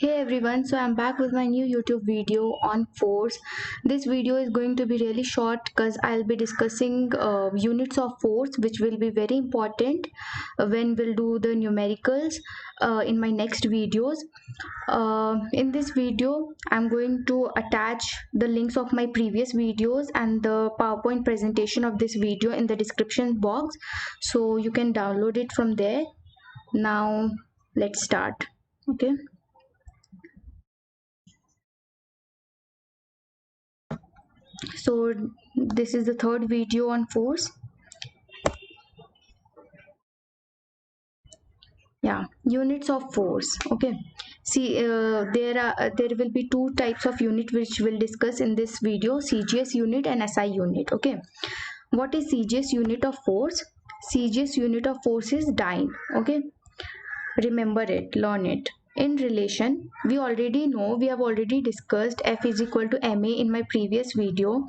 Hey everyone, so I'm back with my new YouTube video on force. This video is going to be really short because I'll be discussing units of force, which will be very important when we'll do the numericals in my next videos. In this video, I'm going to attach the links of my previous videos and the PowerPoint presentation of this video in the description box, so you can download it from there. Now let's start. Okay. So this is the third video on force. Yeah, units of force. Okay, see, there will be two types of unit which we'll discuss in this video: CGS unit and SI unit. Okay, what is CGS unit of force? CGS unit of force is dyne. Okay, remember it, learn it. In relation, we have already discussed F is equal to ma in my previous video.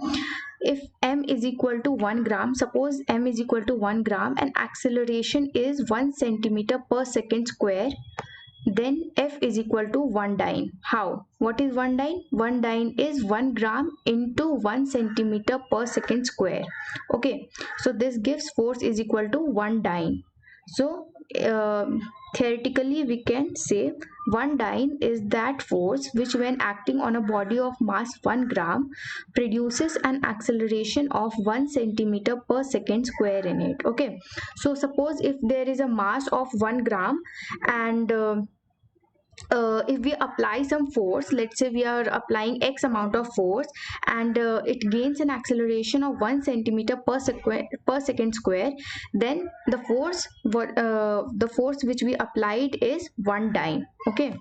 If m is equal to 1 gram, suppose m is equal to 1 gram and acceleration is 1 centimeter per second square, then F is equal to 1 dyne. How? What is 1 dyne? 1 dyne is 1 gram into 1 centimeter per second square. Okay, so this gives force is equal to 1 dyne. So theoretically we can say 1 dyne is that force which, when acting on a body of mass 1 gram, produces an acceleration of 1 centimeter per second square in it. Okay, so suppose if there is a mass of 1 gram and if we apply some force, let's say we are applying x amount of force, and it gains an acceleration of 1 centimeter per second square, then the force which we applied is 1 dyne. Okay,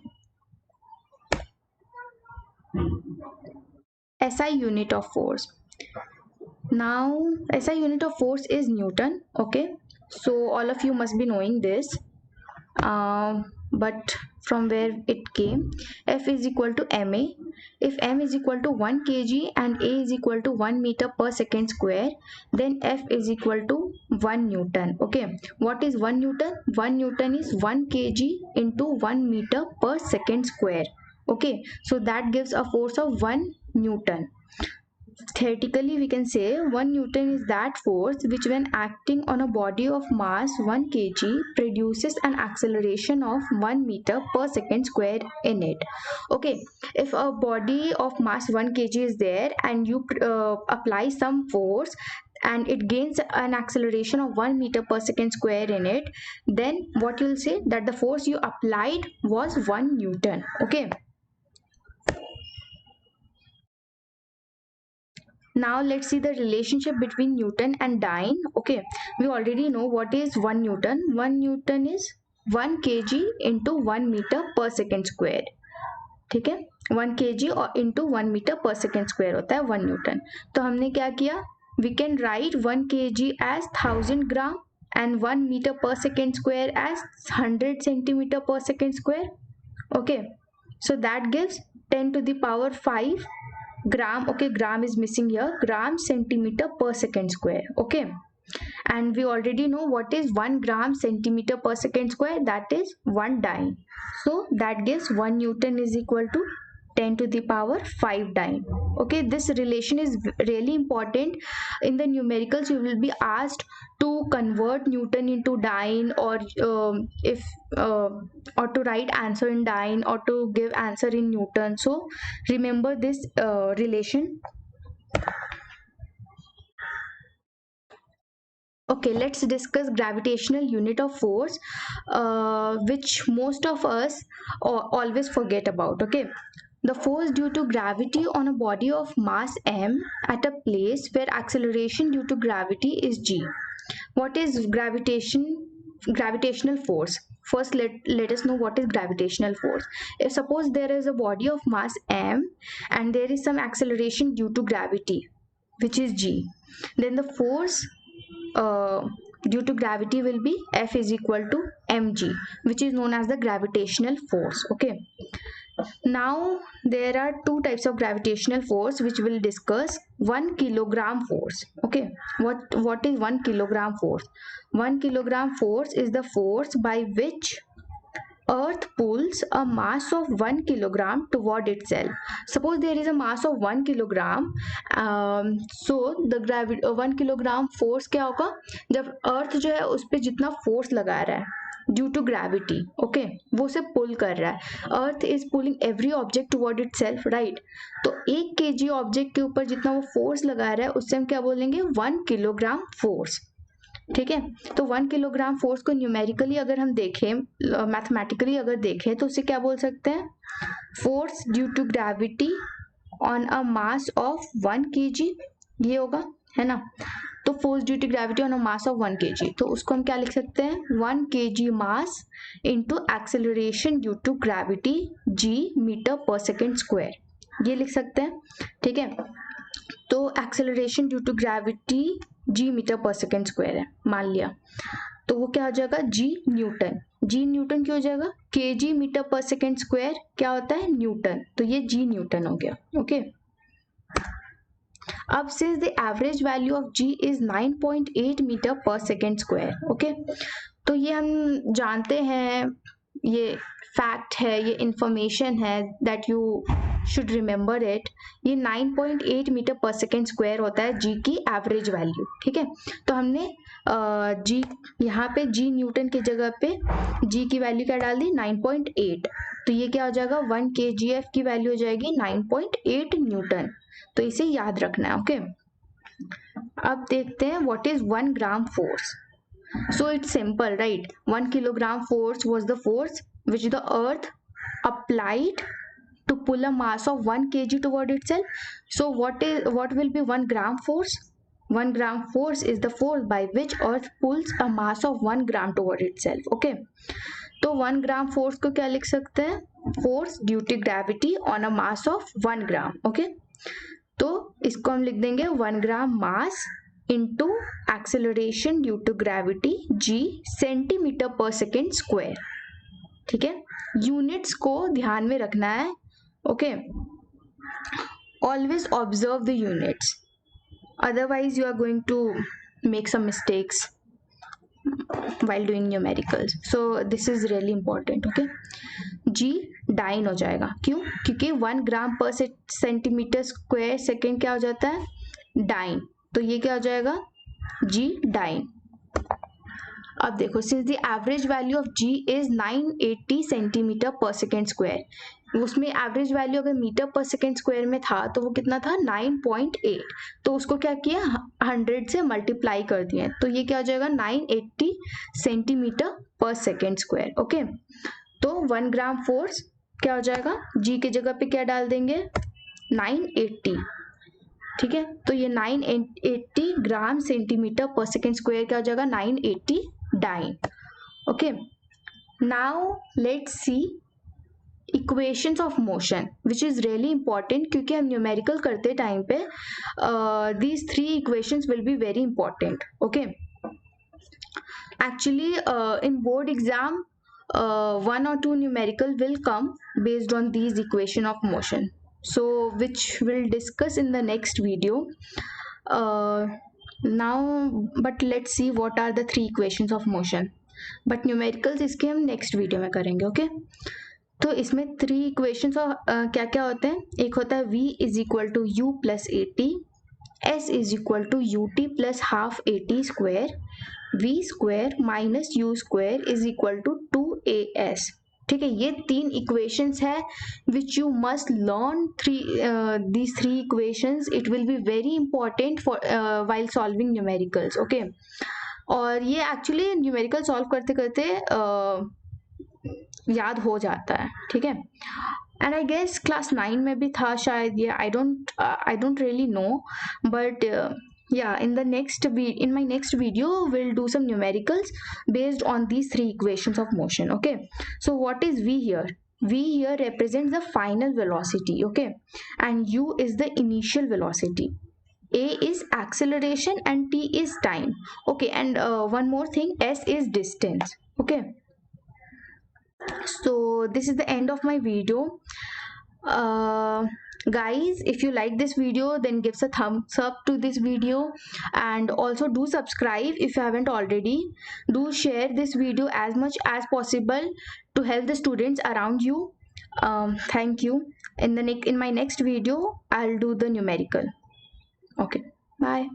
SI unit of force. Now SI unit of force is Newton. Okay, so all of you must be knowing this. But from where it came, F is equal to ma. If m is equal to 1 kg and a is equal to 1 meter per second square, then F is equal to 1 Newton. Okay, what is 1 Newton? 1 Newton is 1 kg into 1 meter per second square. Okay, so that gives a force of 1 Newton. Theoretically, we can say 1 Newton is that force which, when acting on a body of mass 1 kg, produces an acceleration of 1 meter per second square in it. Okay, if a body of mass 1 kg is there and you apply some force and it gains an acceleration of 1 meter per second square in it, then what you'll say, that the force you applied was 1 Newton. Okay. Now let's see the relationship between Newton and dyne. Okay, we already know what is 1 Newton. 1 Newton is 1 kg into 1 meter per second square. ठीक है, 1 kg और into 1 meter per second square होता है 1 Newton. तो हमने क्या किया, we can write 1 kg as 1000 gram and 1 meter per second square as 100 centimeter per second square. Okay, so that gives 10 to the power 5 gram. Okay, gram is missing here, gram centimeter per second square. Okay, and we already know what is 1 gram centimeter per second square, that is 1 dyne. So that gives 1 Newton is equal to 10 to the power 5 dyne. Okay, this relation is really important. In the numericals you will be asked to convert Newton into dyne, or if or to write answer in dyne, or to give answer in Newton. So remember this relation. Okay, let's discuss gravitational unit of force, which most of us always forget about. Okay, the force due to gravity on a body of mass m at a place where acceleration due to gravity is g. What is gravitational force? First, let us know what is gravitational force. If suppose there is a body of mass m and there is some acceleration due to gravity, which is g, then the force due to gravity will be F is equal to mg, which is known as the gravitational force. Okay, now there are two types of gravitational force which we'll discuss. 1 kilogram force. Okay, what is 1 kilogram force? 1 kilogram force is the force by which earth pulls a mass of 1 kilogram toward itself. Suppose there is a mass of 1 kilogram, so the gravity 1 kilogram force क्या होगा जब अर्थ जो है उस पर जितना force लगा रहा है ड्यू टू ग्रेविटी, ओके, वो उसे पुल कर रहा है. Earth is pulling every object toward itself, right. तो 1 kg ऑब्जेक्ट के ऊपर जितना वो फोर्स लगा रहा है उससे हम क्या बोलेंगे 1 किलोग्राम फोर्स. ठीक है, तो 1 किलोग्राम फोर्स को न्यूमेरिकली अगर हम देखें, मैथमेटिकली अगर देखें तो उसे क्या बोल सकते हैं, force due to gravity on a mass of 1 kg, ये होगा, है ना. तो force due to gravity on a mass of 1 kg, तो उसको हम क्या लिख सकते हैं 1 kg mass into acceleration due to gravity g metre per second square, ये लिख सकते हैं. ठीक है, तो acceleration due to gravity g metre per second square है मान लिया, तो वो क्या हो जाएगा g न्यूटन. g न्यूटन क्यों हो जाएगा, kg metre per second square क्या होता है न्यूटन, तो ये g न्यूटन हो गया. ओके, अब since the average value of g is 9.8 metre per second square, okay, तो ये हम जानते हैं, ये फैक्ट है, ये इंफॉर्मेशन है that you should remember it. ये 9.8 मीटर पर सेकेंड स्क्वायर होता है g की एवरेज वैल्यू. ठीक है, तो हमने g यहाँ पे g न्यूटन की जगह पे g की वैल्यू क्या डाल दी 9.8, तो ये क्या हो जाएगा 1 kgf की वैल्यू हो जाएगी 9.8 न्यूटन, तो इसे याद रखना है. ओके, अब देखते हैं what is 1 gram force. So it's simple, right? 1 kilogram force was the force which the earth applied to pull a mass of 1 kg toward itself. So what will be 1 gram force? 1 gram force is the force by which earth pulls a mass of 1 gram toward itself. Okay, तो 1 gram force को क्या लिख सकते हैं, force due to gravity on a mass of 1 gram. Okay, तो इसको हम लिख देंगे 1 gram mass into acceleration due to gravity g centimetre per second square. ठीक है, यूनिट्स को ध्यान में रखना है. Okay, always observe the units, otherwise you are going to make some mistakes while doing numericals, so this is really important. okay, g dyne हो जाएगा, क्यों, क्योंकि 1 ग्राम पर सेंटीमीटर स्क्वायर सेकेंड क्या हो जाता है डाइन, तो ये क्या हो जाएगा g डाइन. अब देखो, since the average value of g is 980 centimetre per second square, उसमें एवरेज वैल्यू अगर मीटर पर सेकेंड स्क्वायर में था तो वो कितना था 9.8, तो उसको क्या किया 100 से मल्टीप्लाई कर दिया, तो ये क्या हो जाएगा 980 centimetre per second square. Okay, तो 1 ग्राम फोर्स क्या हो जाएगा, g की जगह पे क्या डाल देंगे 980. ठीक है, तो ये 980 gram centimetre per second square क्या हो जाएगा 980 dyne. Okay, now let's see equations of motion which is really important, क्योंकि हम न्यूमेरिकल करते टाइम पे these 3 equations will be very important. Okay, actually in board exam 1 or 2 numerical will come based on these equation of motion, so which we'll discuss in the next video. Now but let's see what are the 3 equations of motion, but numericals इसके हम next video में करेंगे. Okay, तो इसमें 3 equations क्या क्या होते हैं, एक होता है v is equal to u plus at, s is equal to ut plus half at square, v square minus u square is equal to 2as. ठीक है, ये 3 इक्वेशंस है which you must learn. these 3 equations it will be very important for while solving numericals. Okay, और ये actually numerical solve करते करते याद हो जाता है. ठीक है, एंड आई गेस क्लास 9 में भी था शायद ये, I don't really know, but yeah, in my next video we'll do some numericals based on these 3 equations of motion. Okay, so what is v here, v here represents the final velocity. Okay, and u is the initial velocity, a is acceleration and t is time. Okay, and one more thing, s is distance. Okay, so this is the end of my video. Guys, if you like this video, then give a thumbs up to this video, and also do subscribe if you haven't already. Do share this video as much as possible to help the students around you. Thank you. In my next video, I'll do the numerical. Okay, bye.